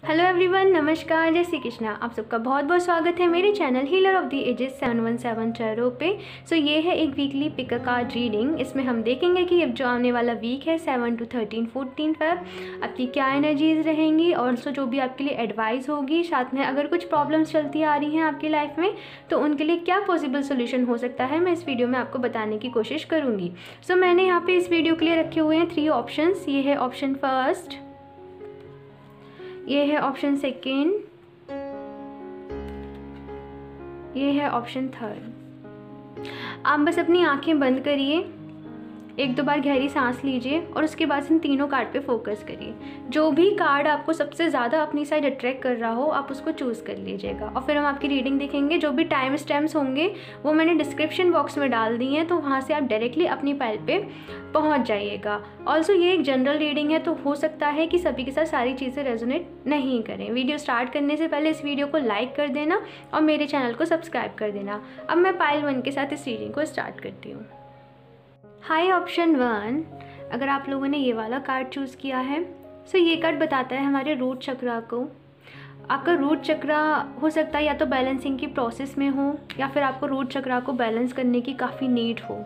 Hello everyone, नमस्कार, जय श्री कृष्णा। आप सबका बहुत बहुत स्वागत है मेरे channel healer of the ages 717 tarot पे। सो ये है एक weekly pick a card reading. इसमें हम देखेंगे कि अब जो आने वाला वीक है 7 to 13 14 फेब आपकी क्या एनर्जीज रहेंगी और जो भी आपके लिए एडवाइस होगी। साथ में अगर कुछ प्रॉब्लम्स चलती आ रही हैं आपकी लाइफ में तो उनके लिए क्या पॉसिबल सोल्यूशन हो सकता है, मैं इस वीडियो में आपको बताने की कोशिश करूँगी। सो मैंने यहाँ पे इस वीडियो के लिए रखे हुए हैं 3 ऑप्शंस। ये है ऑप्शन फर्स्ट, ये है ऑप्शन सेकेंड, ये है ऑप्शन थर्ड। आप बस अपनी आंखें बंद करिए, एक दो बार गहरी सांस लीजिए और उसके बाद इन तीनों कार्ड पे फोकस करिए। जो भी कार्ड आपको सबसे ज़्यादा अपनी साइड अट्रैक्ट कर रहा हो आप उसको चूज़ कर लीजिएगा और फिर हम आपकी रीडिंग देखेंगे। जो भी टाइम स्टैम्प्स होंगे वो मैंने डिस्क्रिप्शन बॉक्स में डाल दी हैं, तो वहाँ से आप डायरेक्टली अपनी फाइल पे पहुँच जाइएगा। ऑल्सो ये एक जनरल रीडिंग है, तो हो सकता है कि सभी के साथ सारी चीज़ें रेजोनेट नहीं करें। वीडियो स्टार्ट करने से पहले इस वीडियो को लाइक कर देना और मेरे चैनल को सब्सक्राइब कर देना। अब मैं पाइल 1 के साथ इस रीडिंग को स्टार्ट करती हूँ। हाय ऑप्शन 1, अगर आप लोगों ने ये वाला कार्ड चूज़ किया है सो ये कार्ड बताता है हमारे रूट चक्रा को। आपका रूट चक्रा हो सकता है या तो बैलेंसिंग की प्रोसेस में हो या फिर आपको रूट चक्रा को बैलेंस करने की काफ़ी नीड हो।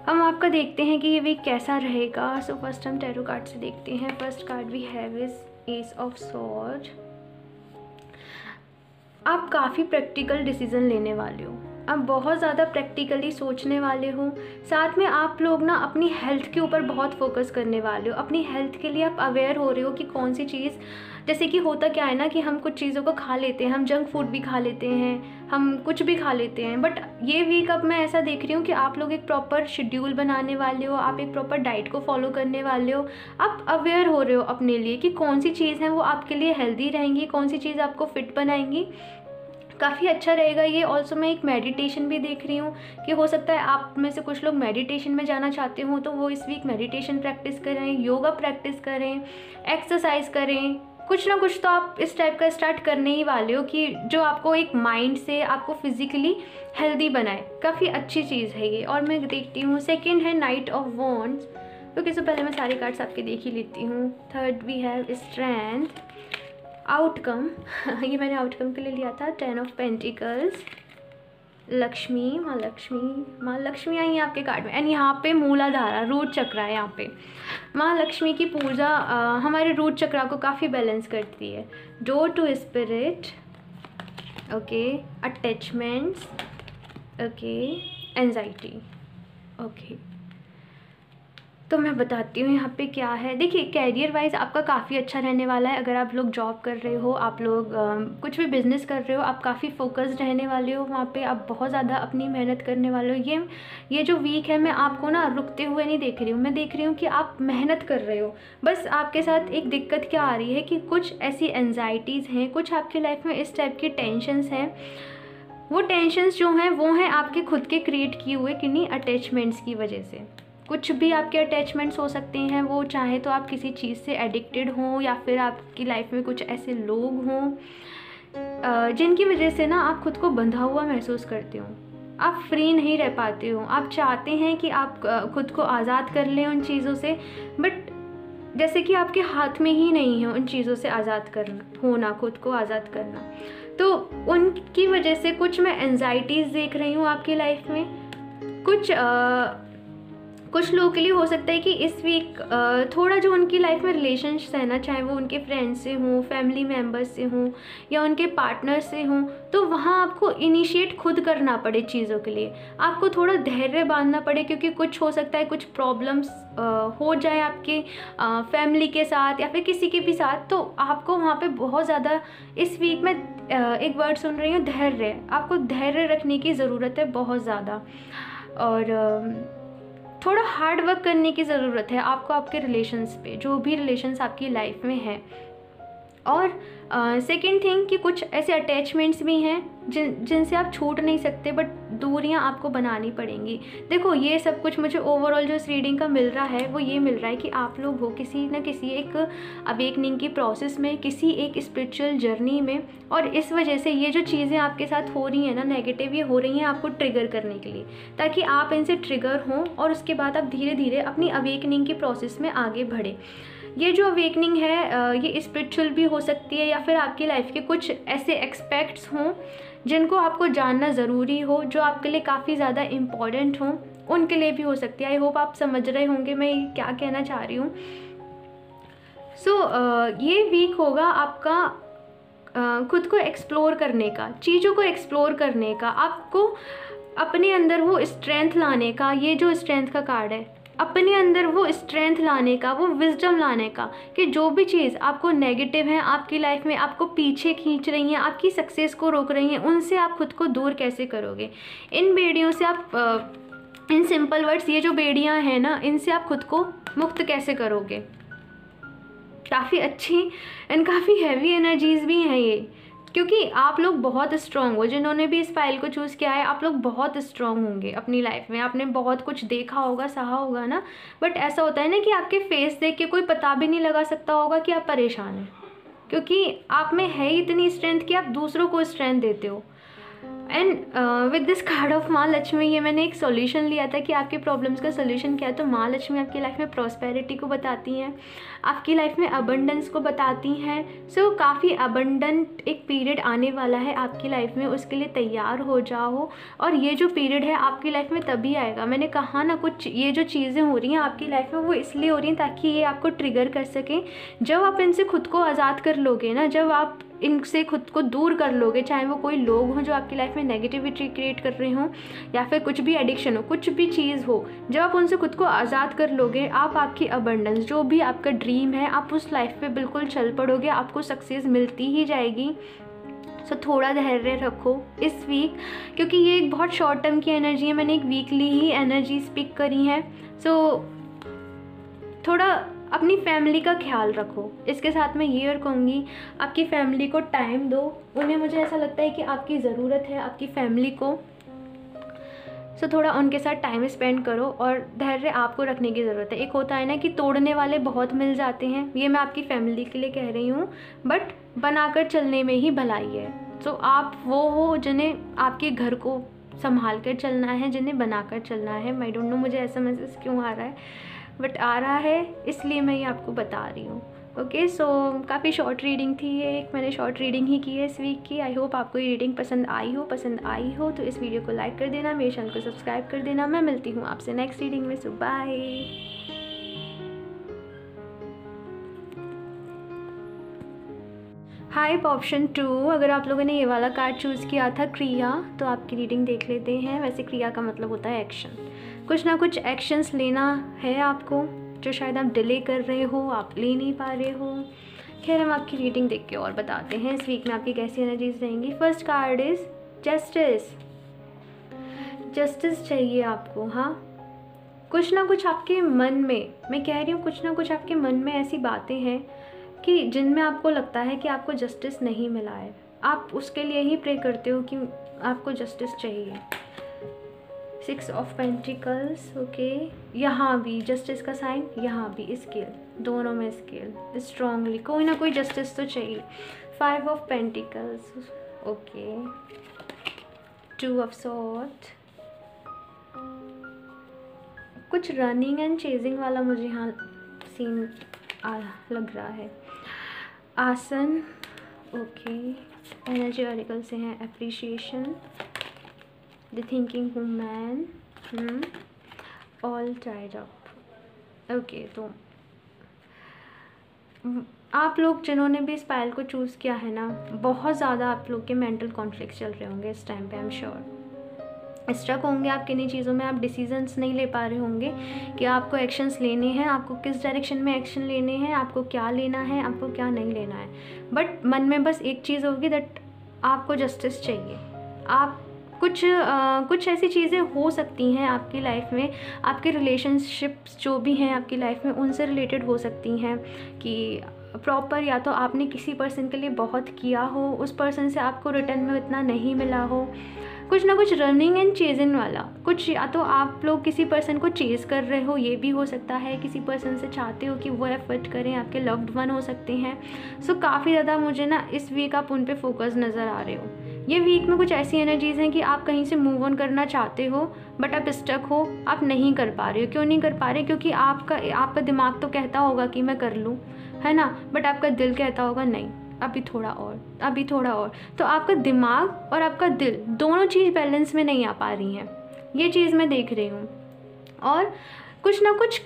हम आपका देखते हैं कि ये वीक कैसा रहेगा। सो फर्स्ट हम टैरो कार्ड से देखते हैं। First card we have is ace of sword. आप काफ़ी प्रैक्टिकल डिसीजन लेने वाले हो, आप बहुत ज़्यादा प्रैक्टिकली सोचने वाले हो। साथ में आप लोग ना अपनी हेल्थ के ऊपर बहुत फोकस करने वाले हो। अपनी हेल्थ के लिए आप अवेयर हो रहे हो कि कौन सी चीज़, जैसे कि होता क्या है ना कि हम कुछ चीज़ों को खा लेते हैं, हम जंक फूड भी खा लेते हैं, हम कुछ भी खा लेते हैं। बट ये वीक अब मैं ऐसा देख रही हूँ कि आप लोग एक प्रॉपर शेड्यूल बनाने वाले हो, आप एक प्रॉपर डाइट को फॉलो करने वाले हो। आप अवेयर हो रहे हो अपने लिए कि कौन सी चीज़ है वो आपके लिए हेल्दी रहेंगी, कौन सी चीज़ आपको फिट बनाएंगी। काफ़ी अच्छा रहेगा ये। ऑल्सो मैं एक मेडिटेशन भी देख रही हूँ कि हो सकता है आप में से कुछ लोग मेडिटेशन में जाना चाहते हो, तो वो इस वीक मेडिटेशन प्रैक्टिस करें, योगा प्रैक्टिस करें, एक्सरसाइज करें। कुछ ना कुछ तो आप इस टाइप का स्टार्ट करने ही वाले हो कि जो आपको एक माइंड से आपको फिजिकली हेल्दी बनाए। काफ़ी अच्छी चीज़ है ये। और मैं देखती हूँ सेकेंड है नाइट ऑफ वॉन्ड्स। क्योंकि इससे पहले मैं सारे कार्ड्स आपके देख ही लेती हूँ। Third we have strength, outcome ये मैंने आउटकम के लिए लिया था। 10 ऑफ पेंटिकल्स, लक्ष्मी, माँ लक्ष्मी आई है आपके कार्ड में। एंड यहाँ पे मूलाधारा, रूट चक्रा है। यहाँ पे माँ लक्ष्मी की पूजा हमारे रूट चक्रा को काफ़ी बैलेंस करती है। Door to spirit, okay, attachments, okay, anxiety, okay. तो मैं बताती हूँ यहाँ पे क्या है। देखिए कैरियर वाइज आपका काफ़ी अच्छा रहने वाला है। अगर आप लोग जॉब कर रहे हो, आप लोग कुछ भी बिजनेस कर रहे हो, आप काफ़ी फोकस्ड रहने वाले हो। वहाँ पे आप बहुत ज़्यादा अपनी मेहनत करने वाले हो। ये जो वीक है मैं आपको ना रुकते हुए नहीं देख रही हूँ, मैं देख रही हूँ कि आप मेहनत कर रहे हो। बस आपके साथ एक दिक्कत क्या आ रही है कि कुछ ऐसी एंजाइटीज़ हैं, कुछ आपकी लाइफ में इस टाइप की टेंशन्स हैं। वो टेंशन्स जो हैं वो हैं आपके खुद के क्रिएट किए हुए किन्हीं अटैचमेंट्स की वजह से। कुछ भी आपके अटैचमेंट्स हो सकते हैं, वो चाहे तो आप किसी चीज़ से एडिक्टेड हों या फिर आपकी लाइफ में कुछ ऐसे लोग हों जिनकी वजह से ना आप खुद को बंधा हुआ महसूस करते हो। आप फ्री नहीं रह पाते हो। आप चाहते हैं कि आप खुद को आज़ाद कर लें उन चीज़ों से, बट जैसे कि आपके हाथ में ही नहीं है उन चीज़ों से आज़ाद करना, होना, खुद को आज़ाद करना। तो उनकी वजह से कुछ मैं एंजाइटीज़ देख रही हूँ आपकी लाइफ में। कुछ लोगों के लिए हो सकता है कि इस वीक थोड़ा जो उनकी लाइफ में रिलेशंस है ना, चाहे वो उनके फ्रेंड्स से हों, फैमिली मेम्बर्स से हों या उनके पार्टनर से हों, तो वहाँ आपको इनिशिएट खुद करना पड़े चीज़ों के लिए। आपको थोड़ा धैर्य बांधना पड़े क्योंकि कुछ हो सकता है कुछ प्रॉब्लम्स हो जाए आपके फैमिली के साथ या फिर किसी के भी साथ, तो आपको वहाँ पे बहुत ज़्यादा इस वीक में एक वर्ड सुन रही हूँ, धैर्य। आपको धैर्य रखने की ज़रूरत है बहुत ज़्यादा। और थोड़ा हार्ड वर्क करने की ज़रूरत है आपको आपके रिलेशंस पे, जो भी रिलेशंस आपकी लाइफ में है। और सेकेंड थिंग कि कुछ ऐसे अटैचमेंट्स भी हैं जिनसे आप छूट नहीं सकते, बट दूरियां आपको बनानी पड़ेंगी। देखो ये सब कुछ मुझे ओवरऑल जो इस रीडिंग का मिल रहा है वो ये मिल रहा है कि आप लोग हो किसी न किसी एक अवेकनिंग की प्रोसेस में, किसी एक स्पिरिचुअल जर्नी में। और इस वजह से ये जो चीज़ें आपके साथ हो रही हैं ना नेगेटिव, ये हो रही हैं आपको ट्रिगर करने के लिए, ताकि आप इनसे ट्रिगर हों और उसके बाद आप धीरे धीरे अपनी अवेकनिंग की प्रोसेस में आगे बढ़े। ये जो अवेकनिंग है ये स्पिरिचुअल भी हो सकती है, या फिर आपकी लाइफ के कुछ ऐसे एक्सपेक्ट्स हों जिनको आपको जानना ज़रूरी हो, जो आपके लिए काफ़ी ज़्यादा इम्पॉर्टेंट हों, उनके लिए भी हो सकती है। आई होप आप समझ रहे होंगे मैं क्या कहना चाह रही हूँ। ये वीक होगा आपका खुद को एक्सप्लोर करने का, चीज़ों को एक्सप्लोर करने का, आपको अपने अंदर वो स्ट्रेंथ लाने का। ये जो स्ट्रेंथ का कार्ड है, अपने अंदर वो स्ट्रेंथ लाने का, वो विजडम लाने का, कि जो भी चीज़ आपको नेगेटिव है आपकी लाइफ में, आपको पीछे खींच रही हैं, आपकी सक्सेस को रोक रही हैं, उनसे आप खुद को दूर कैसे करोगे। इन बेड़ियों से आप इन सिंपल वर्ड्स, ये जो बेड़ियाँ हैं ना, इनसे आप खुद को मुक्त कैसे करोगे। काफ़ी अच्छी एंड काफ़ी हैवी एनर्जीज़ भी हैं ये, क्योंकि आप लोग बहुत स्ट्रॉन्ग हो। जिन्होंने भी इस फाइल को चूज़ किया है, आप लोग बहुत स्ट्रॉन्ग होंगे अपनी लाइफ में। आपने बहुत कुछ देखा होगा, सहा होगा ना, बट ऐसा होता है ना कि आपके फेस देख के कोई पता भी नहीं लगा सकता होगा कि आप परेशान हैं, क्योंकि आप में है इतनी स्ट्रेंथ कि आप दूसरों को स्ट्रेंथ देते हो। And with this card of माँ लक्ष्मी, ये मैंने एक सॉल्यूशन लिया था कि आपके प्रॉब्लम्स का सॉल्यूशन क्या है। तो माँ लक्ष्मी आपकी लाइफ में प्रॉस्पेरिटी को बताती हैं, आपकी लाइफ में अबंडेंस को बताती हैं। सो काफ़ी अबंडेंट एक पीरियड आने वाला है आपकी लाइफ में, उसके लिए तैयार हो जाओ। और ये जो पीरियड है आपकी लाइफ में तभी आएगा। मैंने कहा ना, कुछ ये जो चीज़ें हो रही हैं आपकी लाइफ में वो इसलिए हो रही हैं ताकि ये आपको ट्रिगर कर सकें। जब आप इनसे खुद को आज़ाद कर लोगे ना, जब आप इनसे खुद को दूर कर लोगे, चाहे वो कोई लोग हों जो आपकी लाइफ में नेगेटिविटी क्रिएट कर रहे हों, या फिर कुछ भी एडिक्शन हो, कुछ भी चीज़ हो, जब आप उनसे खुद को आज़ाद कर लोगे, आप आपकी अबंडेंस, जो भी आपका ड्रीम है, आप उस लाइफ पे बिल्कुल चल पड़ोगे, आपको सक्सेस मिलती ही जाएगी। सो थोड़ा धैर्य रखो इस वीक, क्योंकि ये एक बहुत शॉर्ट टर्म की एनर्जी है। मैंने एक वीकली ही एनर्जी स्पिक करी है। सो थोड़ा अपनी फैमिली का ख्याल रखो। इसके साथ मैं ये और कहूँगी, आपकी फैमिली को टाइम दो। उन्हें, मुझे ऐसा लगता है कि आपकी ज़रूरत है आपकी फैमिली को। सो थोड़ा उनके साथ टाइम स्पेंड करो, और धैर्य आपको रखने की ज़रूरत है। एक होता है ना कि तोड़ने वाले बहुत मिल जाते हैं, ये मैं आपकी फैमिली के लिए कह रही हूँ, बट बनाकर चलने में ही भलाई है। सो आप वो हो जिन्हें आपके घर को संभाल कर चलना है, जिन्हें बनाकर चलना है। आई डोंट नो मुझे ऐसा मैसेज क्यों आ रहा है, बट आ रहा है, इसलिए मैं ये आपको बता रही हूँ। ओके, सो काफ़ी शॉर्ट रीडिंग थी ये, एक मैंने शॉर्ट रीडिंग ही की है इस वीक की। आई होप आपको ये रीडिंग पसंद आई हो तो इस वीडियो को लाइक कर देना, मेरे चैनल को सब्सक्राइब कर देना। मैं मिलती हूँ आपसे नेक्स्ट रीडिंग में। सो बाय। हाइप ऑप्शन 2, अगर आप लोगों ने ये वाला कार्ड चूज़ किया था क्रिया, तो आपकी रीडिंग देख लेते हैं। वैसे क्रिया का मतलब होता है एक्शन। कुछ ना कुछ एक्शंस लेना है आपको, जो शायद आप डिले कर रहे हो, आप ले नहीं पा रहे हो। खैर, हम आपकी रीडिंग देख के और बताते हैं इस वीक में आपकी कैसी एनर्जीज रहेंगी। First card is justice. Justice चाहिए आपको। हाँ, कुछ ना कुछ आपके मन में, मैं कह रही हूँ, कुछ ना कुछ आपके मन में ऐसी बातें हैं कि जिनमें आपको लगता है कि आपको जस्टिस नहीं मिला है। आप उसके लिए ही प्रे करते हो कि आपको जस्टिस चाहिए। 6 ऑफ पेंटिकल्स। ओके, यहाँ भी जस्टिस का साइन, यहाँ भी स्केल, दोनों में स्केल। स्ट्रांगली कोई ना कोई जस्टिस तो चाहिए। 5 of pentacles. Okay, 2 of sword. कुछ रनिंग एंड चेजिंग वाला मुझे यहाँ सीन लग रहा है। आसन। ओके, एनर्जी ऑरिकल से हैं appreciation, the thinking woman, all tied up. Okay, तो आप लोग जिन्होंने भी इस पायल को चूज़ किया है ना, बहुत ज़्यादा आप लोग के मेंटल कॉन्फ्लिक्ट चल रहे होंगे इस टाइम पे। आई एम श्योर स्ट्रक होंगे आप किन्हीं चीज़ों में, आप डिसीजंस नहीं ले पा रहे होंगे कि आपको एक्शंस लेने हैं, आपको किस डायरेक्शन में एक्शन लेने हैं, आपको क्या लेना है, आपको क्या नहीं लेना है। बट मन में बस एक चीज़ होगी, दैट आपको जस्टिस चाहिए। आप कुछ ऐसी चीज़ें हो सकती हैं आपकी लाइफ में, आपके रिलेशनशिप्स जो भी हैं आपकी लाइफ में, उनसे रिलेटेड हो सकती हैं कि प्रॉपर, या तो आपने किसी पर्सन के लिए बहुत किया हो, उस पर्सन से आपको रिटर्न में इतना नहीं मिला हो। कुछ ना कुछ रनिंग एंड चेजिंग वाला कुछ, या तो आप लोग किसी पर्सन को चेज़ कर रहे हो, ये भी हो सकता है। किसी पर्सन से चाहते हो कि वो एफर्ट करें, आपके लव्ड वन हो सकते हैं। सो काफ़ी ज़्यादा मुझे ना इस वीक आप उन पे फोकस नज़र आ रहे हो। ये वीक में कुछ ऐसी एनर्जीज़ हैं कि आप कहीं से मूव ऑन करना चाहते हो बट आप स्टक हो, आप नहीं कर पा रहे हो। क्यों नहीं कर पा रहे? क्योंकि आपका दिमाग तो कहता होगा कि मैं कर लूँ, है ना, बट आपका दिल कहता होगा नहीं, अभी थोड़ा और, अभी थोड़ा और। तो आपका दिमाग और आपका दिल दोनों चीज़ बैलेंस में नहीं आ पा रही हैं, ये चीज़ मैं देख रही हूँ। और कुछ ना कुछ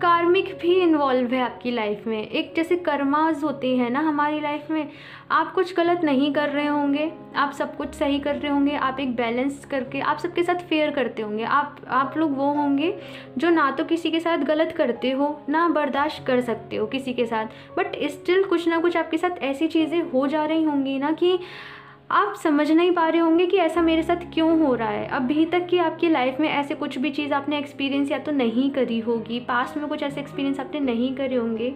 कार्मिक भी इन्वॉल्व है आपकी लाइफ में। एक जैसे कर्मास होते हैं ना हमारी लाइफ में, आप कुछ गलत नहीं कर रहे होंगे, आप सब कुछ सही कर रहे होंगे, आप एक बैलेंस करके आप सबके साथ फेयर करते होंगे। आप लोग वो होंगे जो ना तो किसी के साथ गलत करते हो, ना बर्दाश्त कर सकते हो किसी के साथ, बट स्टिल कुछ ना कुछ आपके साथ ऐसी चीज़ें हो जा रही होंगी ना कि आप समझ नहीं पा रहे होंगे कि ऐसा मेरे साथ क्यों हो रहा है। अभी तक की आपकी लाइफ में ऐसे कुछ भी चीज़ आपने एक्सपीरियंस या तो नहीं करी होगी, पास्ट में कुछ ऐसे एक्सपीरियंस आपने नहीं करे होंगे।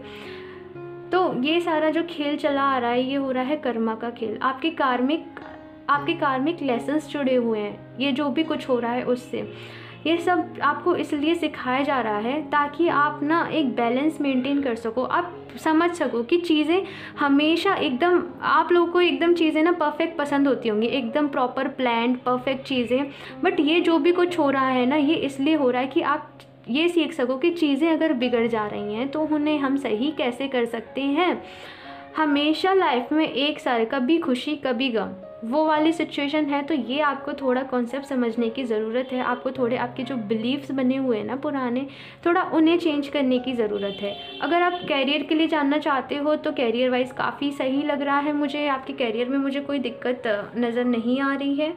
तो ये सारा जो खेल चला आ रहा है, ये हो रहा है कर्मा का खेल। आपके कार्मिक लेसन्स जुड़े हुए हैं, ये जो भी कुछ हो रहा है उससे। ये सब आपको इसलिए सिखाया जा रहा है ताकि आप ना एक बैलेंस मेंटेन कर सको, आप समझ सको कि चीज़ें हमेशा एकदम, आप लोगों को एकदम चीज़ें ना परफेक्ट पसंद होती होंगी, एकदम प्रॉपर प्लान्ड परफेक्ट चीज़ें। बट ये जो भी कुछ हो रहा है ना, ये इसलिए हो रहा है कि आप ये सीख सको कि चीज़ें अगर बिगड़ जा रही हैं तो उन्हें हम सही कैसे कर सकते हैं। हमेशा लाइफ में एक साथ, कभी खुशी कभी गम, वो वाली सिचुएशन है। तो ये आपको थोड़ा कॉन्सेप्ट समझने की ज़रूरत है। आपको थोड़े आपके जो बिलीव्स बने हुए हैं ना पुराने, थोड़ा उन्हें चेंज करने की ज़रूरत है। अगर आप कैरियर के लिए जानना चाहते हो तो कैरियर वाइज काफ़ी सही लग रहा है मुझे। आपके कैरियर में मुझे कोई दिक्कत नज़र नहीं आ रही है।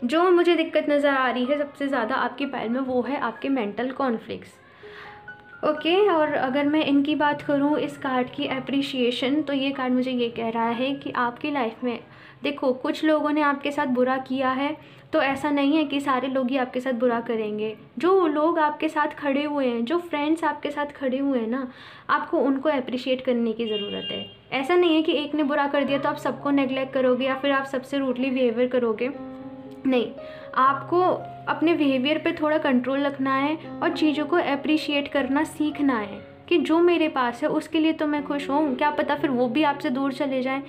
जो मुझे दिक्कत नज़र आ रही है सबसे ज़्यादा आपकी फाइल में, वो है आपके मेंटल कॉन्फ्लिक्ट्स। ओके और अगर मैं इनकी बात करूँ, इस कार्ड की अप्रिशिएशन, तो ये कार्ड मुझे ये कह रहा है कि आपकी लाइफ में देखो, कुछ लोगों ने आपके साथ बुरा किया है, तो ऐसा नहीं है कि सारे लोग ही आपके साथ बुरा करेंगे। जो लोग आपके साथ खड़े हुए हैं, जो फ्रेंड्स आपके साथ खड़े हुए हैं ना, आपको उनको अप्रिशिएट करने की ज़रूरत है। ऐसा नहीं है कि एक ने बुरा कर दिया तो आप सबको नेग्लेक्ट करोगे या फिर आप सबसे रूडली बिहेवियर करोगे। नहीं, आपको अपने बिहेवियर पे थोड़ा कंट्रोल रखना है और चीज़ों को अप्रिशिएट करना सीखना है कि जो मेरे पास है उसके लिए तो मैं खुश हूँ, क्या पता फिर वो भी आपसे दूर चले जाएं।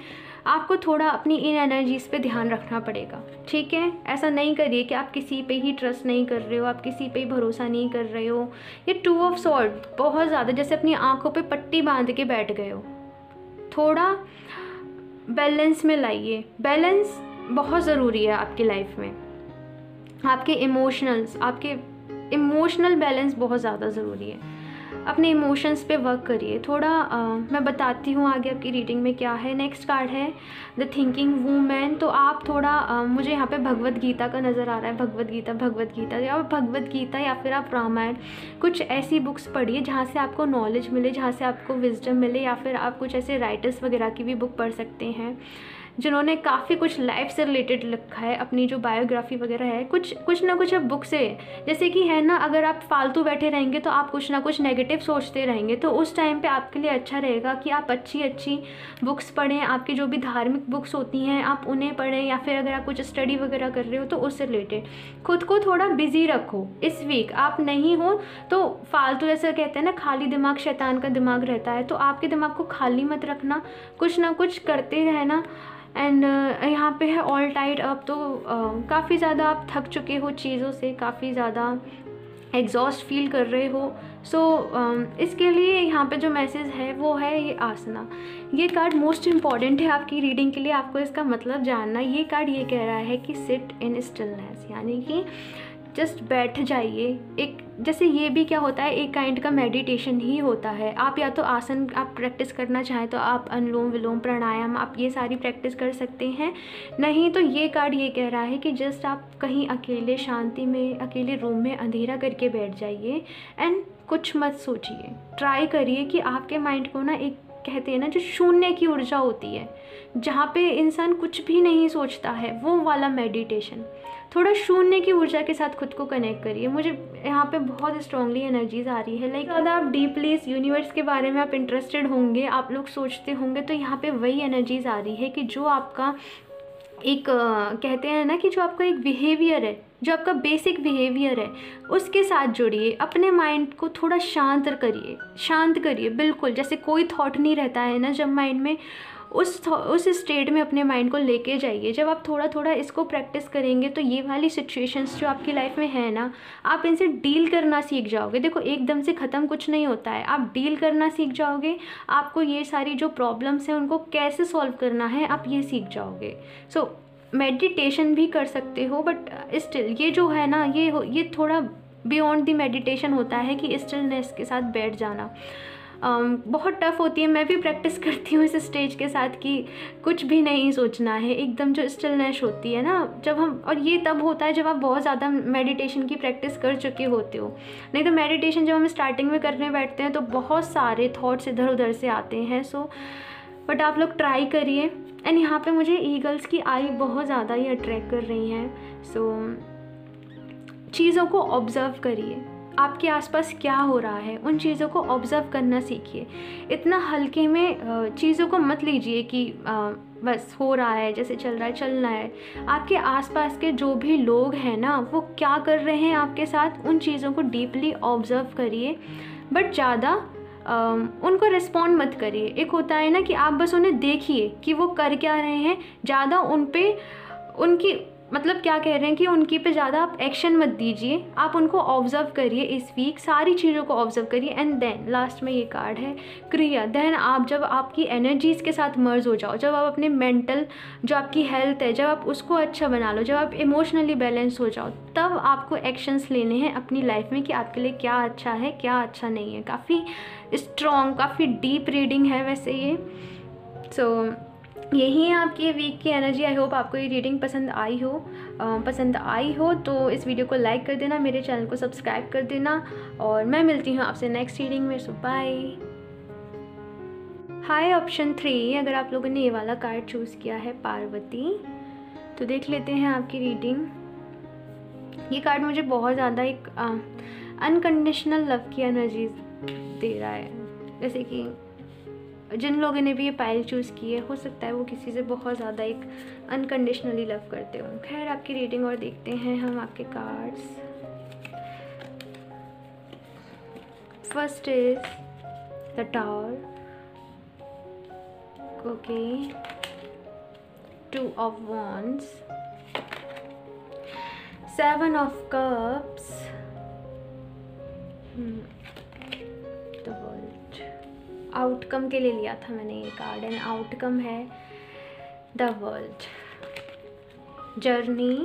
आपको थोड़ा अपनी इन एनर्जीज़ पे ध्यान रखना पड़ेगा, ठीक है। ऐसा नहीं करिए कि आप किसी पे ही ट्रस्ट नहीं कर रहे हो, आप किसी पे ही भरोसा नहीं कर रहे हो। ये 2 ऑफ स्वॉर्ड बहुत ज़्यादा जैसे अपनी आँखों पे पट्टी बांध के बैठ गए हो। थोड़ा बैलेंस में लाइए, बैलेंस बहुत ज़रूरी है आपकी लाइफ में। आपके इमोशनल बैलेंस बहुत ज़्यादा ज़रूरी है। अपने इमोशंस पे वर्क करिए थोड़ा। मैं बताती हूँ आगे आपकी रीडिंग में क्या है। नेक्स्ट कार्ड है द थिंकिंग वूमेन। तो आप थोड़ा मुझे यहाँ पे भगवत गीता का नज़र आ रहा है। भगवत गीता या फिर आप रामायण, कुछ ऐसी बुक्स पढ़िए जहाँ से आपको नॉलेज मिले, जहाँ से आपको विजडम मिले, या फिर आप कुछ ऐसे राइटर्स वगैरह की भी बुक पढ़ सकते हैं जिन्होंने काफ़ी कुछ लाइफ से रिलेटेड लिखा है, अपनी जो बायोग्राफी वगैरह है, कुछ ना कुछ अब बुक से, जैसे कि है ना, अगर आप फालतू बैठे रहेंगे तो आप कुछ ना कुछ नेगेटिव सोचते रहेंगे, तो उस टाइम पे आपके लिए अच्छा रहेगा कि आप अच्छी बुक्स पढ़ें। आपकी जो भी धार्मिक बुक्स होती हैं आप उन्हें पढ़ें, या फिर अगर आप कुछ स्टडी वगैरह कर रहे हो तो उससे रिलेटेड खुद को थोड़ा बिजी रखो। इस वीक आप नहीं हो तो फालतू, जैसे कहते हैं ना, खाली दिमाग शैतान का दिमाग रहता है, तो आपके दिमाग को खाली मत रखना, कुछ ना कुछ करते रहना। एंड यहाँ पे है ऑल टाइड अप। तो काफ़ी ज़्यादा आप थक चुके हो चीज़ों से, काफ़ी ज़्यादा एग्जॉस्ट फील कर रहे हो। सो इसके लिए यहाँ पे जो मैसेज है वो है ये आसना। ये कार्ड मोस्ट इम्पॉर्टेंट है आपकी रीडिंग के लिए, आपको इसका मतलब जानना। ये कार्ड ये कह रहा है कि सिट इन स्टिलनेस, यानी कि जस्ट बैठ जाइए। एक जैसे ये भी क्या होता है, एक काइंड का मेडिटेशन ही होता है। आप या तो आसन आप प्रैक्टिस करना चाहें तो आप अनुलोम विलोम प्राणायाम आप ये सारी प्रैक्टिस कर सकते हैं, नहीं तो ये कार्ड ये कह रहा है कि जस्ट आप कहीं अकेले शांति में, अकेले रूम में अंधेरा करके बैठ जाइए एंड कुछ मत सोचिए। ट्राई करिए कि आपके माइंड को ना, एक कहते हैं ना जो शून्य की ऊर्जा होती है, जहाँ पे इंसान कुछ भी नहीं सोचता है, वो वाला मेडिटेशन। थोड़ा शून्य की ऊर्जा के साथ खुद को कनेक्ट करिए। मुझे यहाँ पे बहुत स्ट्रांगली एनर्जीज आ रही है, लाइक ज़्यादा आप डीपली इस यूनिवर्स के बारे में आप इंटरेस्टेड होंगे, आप लोग सोचते होंगे, तो यहाँ पे वही एनर्जीज आ रही है कि जो आपका एक कहते हैं ना कि जो आपका एक बिहेवियर है जो आपका बेसिक बिहेवियर है उसके साथ जुड़िए। अपने माइंड को थोड़ा शांत करिए बिल्कुल। जैसे कोई थॉट नहीं रहता है ना जब माइंड में, उस स्टेट में अपने माइंड को लेके जाइए। जब आप थोड़ा थोड़ा इसको प्रैक्टिस करेंगे तो ये वाली सिचुएशंस जो आपकी लाइफ में है ना, आप इनसे डील करना सीख जाओगे। देखो एकदम से ख़त्म कुछ नहीं होता है, आप डील करना सीख जाओगे। आपको ये सारी जो प्रॉब्लम्स हैं उनको कैसे सॉल्व करना है आप ये सीख जाओगे। सो मेडिटेशन भी कर सकते हो, बट स्टिल ये जो है ना ये थोड़ा बियॉन्ड द मेडिटेशन होता है कि स्टिलनेस के साथ बैठ जाना बहुत टफ़ होती है। मैं भी प्रैक्टिस करती हूँ इस स्टेज के साथ कि कुछ भी नहीं सोचना है, एकदम जो स्टिलनेस होती है ना जब हम, और ये तब होता है जब आप बहुत ज़्यादा मेडिटेशन की प्रैक्टिस कर चुके होते हो। नहीं तो मेडिटेशन जब हम स्टार्टिंग में करने बैठते हैं तो बहुत सारे थॉट्स इधर उधर से आते हैं। सो बट आप लोग ट्राई करिए। एंड यहाँ पे मुझे ईगल्स की आई बहुत ज़्यादा ही अट्रैक्ट कर रही हैं। सो चीज़ों को ऑब्ज़र्व करिए, आपके आसपास क्या हो रहा है उन चीज़ों को ऑब्ज़र्व करना सीखिए। इतना हल्के में चीज़ों को मत लीजिए कि बस हो रहा है, जैसे चल रहा है चलना है। आपके आसपास के जो भी लोग हैं ना वो क्या कर रहे हैं आपके साथ, उन चीज़ों को डीपली ऑब्ज़र्व करिए, बट ज़्यादा उनको रिस्पॉन्ड मत करिए। एक होता है ना कि आप बस उन्हें देखिए कि वो कर क्या रहे हैं, ज़्यादा उन पे उनकी मतलब क्या कह रहे हैं कि उनकी पे ज़्यादा आप एक्शन मत दीजिए। आप उनको ऑब्ज़र्व करिए इस वीक, सारी चीज़ों को ऑब्ज़र्व करिए। एंड देन लास्ट में ये कार्ड है क्रिया। देन आप जब आपकी एनर्जीज़ के साथ मर्ज हो जाओ, जब आप अपने मेंटल जो आपकी हेल्थ है जब आप उसको अच्छा बना लो, जब आप इमोशनली बैलेंस हो जाओ, तब आपको एक्शंस लेने हैं अपनी लाइफ में कि आपके लिए क्या अच्छा है क्या अच्छा नहीं है। काफ़ी स्ट्रॉन्ग, काफ़ी डीप रीडिंग है वैसे ये। सो यही है आपकी वीक की एनर्जी। आई होप आपको ये रीडिंग पसंद आई हो तो इस वीडियो को लाइक कर देना, मेरे चैनल को सब्सक्राइब कर देना, और मैं मिलती हूँ आपसे नेक्स्ट रीडिंग में। सो बाय। हाय ऑप्शन 3, अगर आप लोगों ने ये वाला कार्ड चूज़ किया है पार्वती, तो देख लेते हैं आपकी रीडिंग। ये कार्ड मुझे बहुत ज़्यादा एक अनकंडीशनल लव की एनर्जी दे रहा है। जैसे कि जिन लोगों ने भी ये पाइल चूज़ की है, हो सकता है वो किसी से बहुत ज़्यादा एक अनकंडीशनली लव करते हो। खैर आपकी रीडिंग और देखते हैं हम आपके cards. First is the tower, okay, 2 of Wands, 7 of Cups, the world. Outcome के लिए लिया था मैंने ये कार्ड, एंड आउटकम है the world, journey,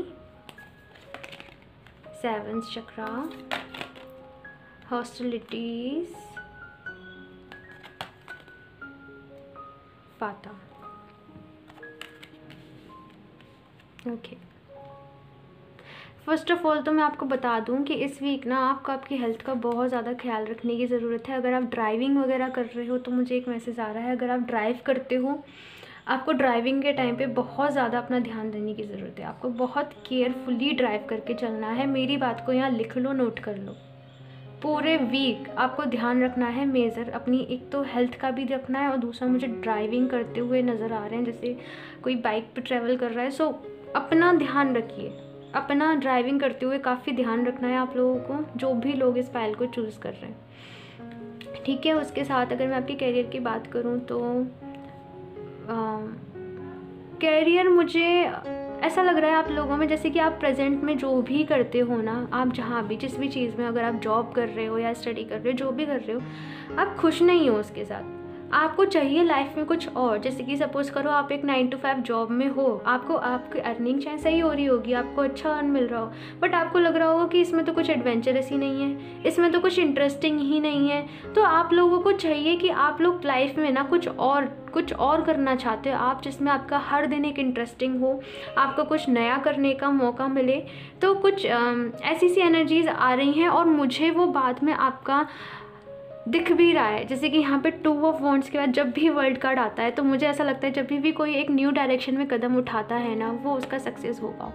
7th chakra, hostilities, फाता। ओके, फर्स्ट ऑफ ऑल तो मैं आपको बता दूं कि इस वीक ना आपको आपकी हेल्थ का बहुत ज़्यादा ख्याल रखने की ज़रूरत है। अगर आप ड्राइविंग वगैरह कर रहे हो तो मुझे एक मैसेज आ रहा है, अगर आप ड्राइव करते हो आपको ड्राइविंग के टाइम पे बहुत ज़्यादा अपना ध्यान देने की ज़रूरत है। आपको बहुत केयरफुली ड्राइव करके चलना है। मेरी बात को यहाँ लिख लो, नोट कर लो। पूरे वीक आपको ध्यान रखना है मेजर, अपनी एक तो हेल्थ का भी रखना है, और दूसरा मुझे ड्राइविंग करते हुए नज़र आ रहे हैं जैसे कोई बाइक पे ट्रैवल कर रहा है। सो अपना ध्यान रखिए, अपना ड्राइविंग करते हुए काफ़ी ध्यान रखना है आप लोगों को, जो भी लोग इस फाइल को चूज़ कर रहे हैं, ठीक है। उसके साथ अगर मैं आपके कैरियर की बात करूं तो कैरियर मुझे ऐसा लग रहा है आप लोगों में, जैसे कि आप प्रेजेंट में जो भी करते हो ना, आप जहाँ भी जिस भी चीज़ में, अगर आप जॉब कर रहे हो या स्टडी कर रहे हो, जो भी कर रहे हो, आप खुश नहीं हो उसके साथ। आपको चाहिए लाइफ में कुछ और। जैसे कि सपोज़ करो आप एक 9 to 5 जॉब में हो, आपको आपकी अर्निंग चाहे सही हो रही होगी, आपको अच्छा अर्न मिल रहा हो, बट आपको लग रहा होगा कि इसमें तो कुछ एडवेंचरस ही नहीं है, इसमें तो कुछ इंटरेस्टिंग ही नहीं है। तो आप लोगों को चाहिए कि आप लोग लाइफ में ना कुछ और करना चाहते हो आप, जिसमें आपका हर दिन एक इंटरेस्टिंग हो, आपको कुछ नया करने का मौका मिले। तो कुछ ऐसी सी एनर्जीज आ रही हैं, और मुझे वो बाद में आपका दिख भी रहा है। जैसे कि यहाँ पे 2 of Wands के बाद जब भी वर्ल्ड कार्ड आता है तो मुझे ऐसा लगता है जब भी कोई एक न्यू डायरेक्शन में कदम उठाता है ना, वो उसका सक्सेस होगा।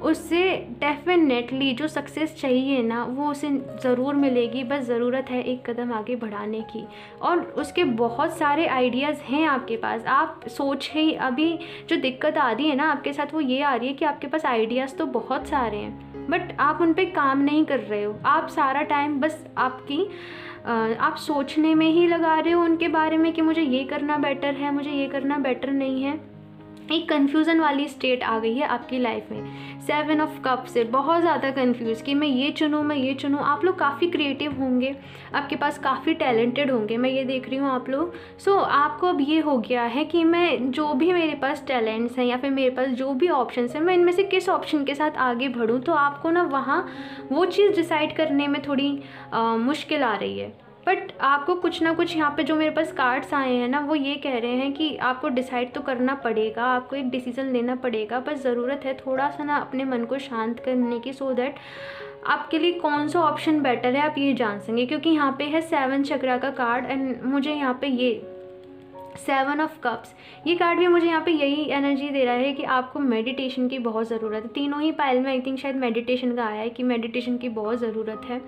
उससे डेफिनेटली जो सक्सेस चाहिए ना वो उसे ज़रूर मिलेगी, बस ज़रूरत है एक कदम आगे बढ़ाने की। और उसके बहुत सारे आइडियाज़ हैं आपके पास। आप सोचे, अभी जो दिक्कत आ रही है ना आपके साथ वो ये आ रही है कि आपके पास आइडियाज़ तो बहुत सारे हैं, बट आप उन पे काम नहीं कर रहे हो। आप सारा टाइम बस आप सोचने में ही लगा रहे हो उनके बारे में कि मुझे ये करना बेटर है, मुझे ये करना बेटर नहीं है। एक कन्फ्यूज़न वाली स्टेट आ गई है आपकी लाइफ में। 7 ऑफ कप से बहुत ज़्यादा कन्फ्यूज़ कि मैं ये चुनूँ, मैं ये चुनूँ। आप लोग काफ़ी क्रिएटिव होंगे, आपके पास काफ़ी टैलेंटेड होंगे, मैं ये देख रही हूँ आप लोग। सो आपको अब ये हो गया है कि मैं जो भी मेरे पास टैलेंट्स हैं या फिर मेरे पास जो भी ऑप्शंस हैं, मैं इनमें से किस ऑप्शन के साथ आगे बढ़ूँ। तो आपको ना वहाँ वो चीज़ डिसाइड करने में थोड़ी मुश्किल आ रही है। बट आपको कुछ ना कुछ यहाँ पे जो मेरे पास कार्ड्स आए हैं ना, वो ये कह रहे हैं कि आपको डिसाइड तो करना पड़ेगा, आपको एक डिसीज़न लेना पड़ेगा। बस ज़रूरत है थोड़ा सा ना अपने मन को शांत करने की, सो दैट आपके लिए कौन सा ऑप्शन बेटर है आप ये जान सकेंगे। क्योंकि यहाँ पे है 7 चक्रा का कार्ड एंड मुझे यहाँ पे ये 7 ऑफ कप्स, ये कार्ड भी मुझे यहाँ पे यही एनर्जी दे रहा है कि आपको मेडिटेशन की बहुत ज़रूरत है। तीनों ही पाइल में आई थिंक शायद मेडिटेशन का आया है कि मेडिटेशन की बहुत ज़रूरत है।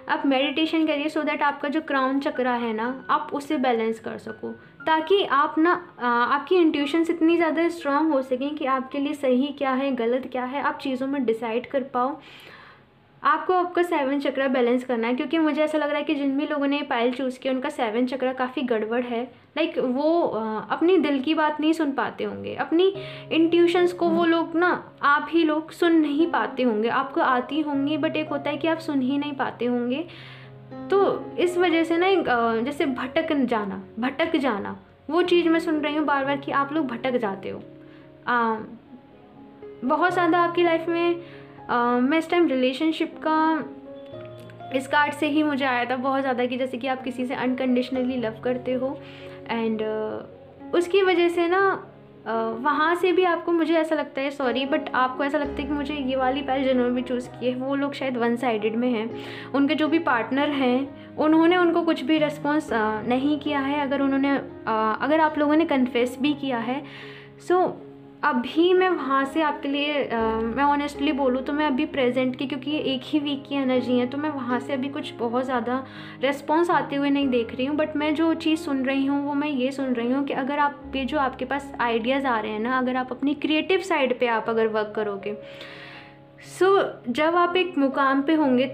आप मेडिटेशन करिए सो दैट आपका जो क्राउन चक्रा है ना, आप उससे बैलेंस कर सको, ताकि आप ना आपकी इंट्यूशंस इतनी ज़्यादा स्ट्रांग हो सकें कि आपके लिए सही क्या है गलत क्या है आप चीज़ों में डिसाइड कर पाओ। आपको आपका 7 चक्रा बैलेंस करना है, क्योंकि मुझे ऐसा लग रहा है कि जिन भी लोगों ने पाइल चूज़ किया उनका 7 चक्रा काफ़ी गड़बड़ है। लाइक वो अपनी दिल की बात नहीं सुन पाते होंगे, अपनी इंट्यूशंस को वो लोग ना आप ही लोग सुन नहीं पाते होंगे। आपको आती होंगी बट एक होता है कि आप सुन ही नहीं पाते होंगे। तो इस वजह से ना जैसे भटक जाना वो चीज़ मैं सुन रही हूँ बार बार कि आप लोग भटक जाते हो बहुत ज़्यादा आपकी लाइफ में। मैं इस टाइम रिलेशनशिप का इस कार्ड से ही मुझे आया था बहुत ज़्यादा कि जैसे कि आप किसी से अनकंडीशनली लव करते हो एंड उसकी वजह से ना वहाँ से भी आपको, मुझे ऐसा लगता है सॉरी बट आपको ऐसा लगता है कि मुझे ये वाली पाइल जिन्होंने भी चूज़ की है वो लोग शायद 1 साइडेड में हैं। उनके जो भी पार्टनर हैं उन्होंने उनको कुछ भी रिस्पॉन्स नहीं किया है। अगर आप लोगों ने कन्फेस भी किया है सो अभी मैं वहाँ से आपके लिए मैं ऑनेस्टली बोलूँ तो मैं अभी प्रेजेंट की, क्योंकि ये एक ही वीक की एनर्जी है, तो मैं वहाँ से अभी कुछ बहुत ज़्यादा रिस्पॉन्स आते हुए नहीं देख रही हूँ। बट मैं जो चीज़ सुन रही हूँ वो मैं ये सुन रही हूँ कि अगर आप ये जो आपके पास आइडियाज़ आ रहे हैं ना, अगर आप अपनी क्रिएटिव साइड पे आप अगर वर्क करोगे जब आप एक मुकाम पे होंगे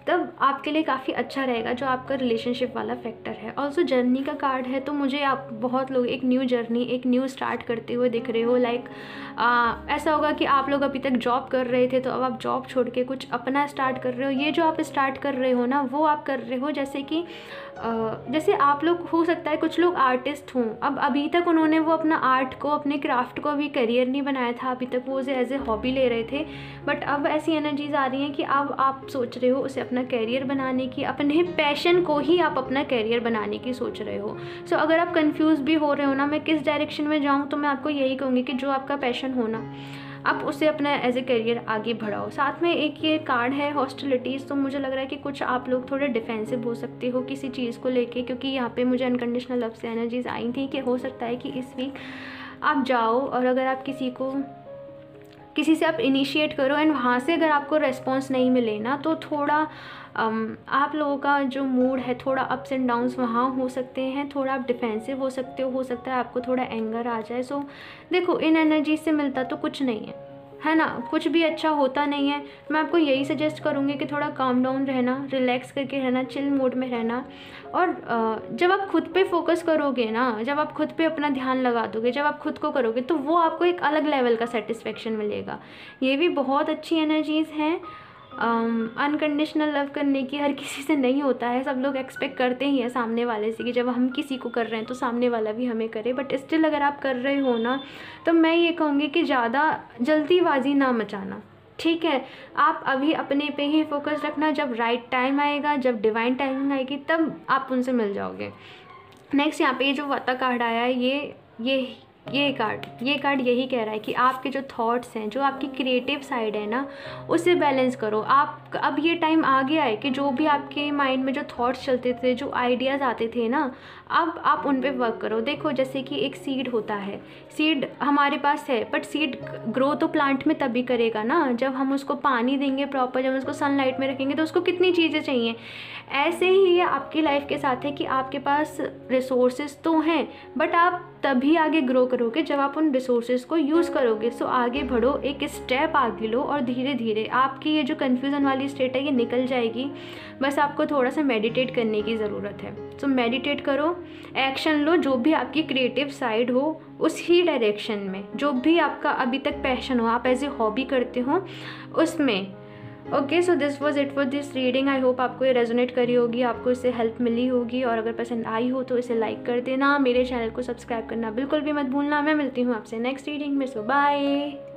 तब आपके लिए काफ़ी अच्छा रहेगा जो आपका रिलेशनशिप वाला फैक्टर है। ऑल्सो जर्नी का कार्ड है, तो मुझे आप बहुत लोग एक न्यू जर्नी, एक न्यू स्टार्ट करते हुए दिख रहे हो। लाइक ऐसा होगा कि आप लोग अभी तक जॉब कर रहे थे तो अब आप जॉब छोड़ के कुछ अपना स्टार्ट कर रहे हो। ये जो आप स्टार्ट कर रहे हो ना वो आप कर रहे हो जैसे आप लोग, हो सकता है कुछ लोग आर्टिस्ट हों, अब अभी तक उन्होंने वो अपना आर्ट को, अपने क्राफ्ट को अभी करियर नहीं बनाया था, अभी तक वो उसे एज ए हॉबी ले रहे थे। बट अब ऐसी एनर्जीज आ रही हैं कि अब आप सोच रहे हो उसे अपना कैरियर बनाने की, अपने पैशन को ही आप अपना कैरियर बनाने की सोच रहे हो। सो अगर आप कंफ्यूज भी हो रहे हो ना मैं किस डायरेक्शन में जाऊँ, तो मैं आपको यही कहूँगी कि जो आपका पैशन हो ना आप उसे अपना एज ए करियर आगे बढ़ाओ। साथ में एक ये कार्ड है हॉस्टिलिटीज़, तो मुझे लग रहा है कि कुछ आप लोग थोड़े डिफेंसिव हो सकते हो किसी चीज़ को लेके, क्योंकि यहाँ पे मुझे अनकंडीशनल लव से एनर्जीज आई थी कि हो सकता है कि इस वीक आप जाओ और अगर आप किसी से आप इनिशिएट करो एंड वहाँ से अगर आपको रेस्पॉन्स नहीं मिले ना, तो थोड़ा आप लोगों का जो मूड है थोड़ा अप्स एंड डाउन्स वहाँ हो सकते हैं, थोड़ा आप डिफेंसिव हो सकते हो सकता है आपको थोड़ा एंगर आ जाए। सो देखो इन एनर्जी से मिलता तो कुछ नहीं है ना, कुछ भी अच्छा होता नहीं है। मैं आपको यही सजेस्ट करूँगी कि थोड़ा काम डाउन रहना, रिलैक्स करके रहना, चिल मोड में रहना। और जब आप खुद पे फोकस करोगे ना, जब आप खुद पे अपना ध्यान लगा दोगे, जब आप खुद को करोगे, तो वो आपको एक अलग लेवल का सेटिस्फेक्शन मिलेगा। ये भी बहुत अच्छी एनर्जीज़ हैं। अनकंडीशनल लव करने की हर किसी से नहीं होता है, सब लोग एक्सपेक्ट करते ही हैं सामने वाले से कि जब हम किसी को कर रहे हैं तो सामने वाला भी हमें करे। बट स्टिल अगर आप कर रहे हो ना, तो मैं ये कहूँगी कि ज़्यादा जल्दीबाजी ना मचाना, ठीक है। आप अभी अपने पे ही फोकस रखना, जब राइट टाइम आएगा, जब डिवाइन टाइमिंग आएगी तब आप उनसे मिल जाओगे। नेक्स्ट यहाँ पे ये जो वाता कार्ड आया है, ये कार्ड यही कह रहा है कि आपके जो थॉट्स हैं, जो आपकी क्रिएटिव साइड है ना, उसे बैलेंस करो। आप अब ये टाइम आ गया है कि जो भी आपके माइंड में जो थॉट्स चलते थे, जो आइडियाज़ आते थे ना, अब आप उन पे वर्क करो। देखो जैसे कि एक सीड होता है, सीड हमारे पास है, बट सीड ग्रो तो प्लांट में तभी करेगा ना जब हम उसको पानी देंगे प्रॉपर, जब उसको सनलाइट में रखेंगे तो उसको कितनी चीज़ें चाहिए। ऐसे ही ये आपकी लाइफ के साथ है कि आपके पास रिसोर्सेज तो हैं, बट आप तभी आगे ग्रो करोगे जब आप उन रिसोर्सेज को यूज़ करोगे। सो आगे बढ़ो, एक स्टेप आगे लो और धीरे धीरे आपकी ये जो कन्फ्यूज़न वाली स्टेट है ये निकल जाएगी। बस आपको थोड़ा सा मेडिटेट करने की ज़रूरत है। सो मेडिटेट करो, एक्शन लो, जो भी आपकी क्रिएटिव साइड हो उसी डायरेक्शन में, जो भी आपका अभी तक पैशन हो, आप एज ए हॉबी करते हो उसमें। Okay, so this was it for this reading. I hope आपको ये रेजोनेट करी होगी, आपको इससे हेल्प मिली होगी, और अगर पसंद आई हो तो इसे लाइक कर देना, मेरे चैनल को सब्सक्राइब करना बिल्कुल भी मत भूलना। मैं मिलती हूँ आपसे नेक्स्ट रीडिंग में। सो बाय।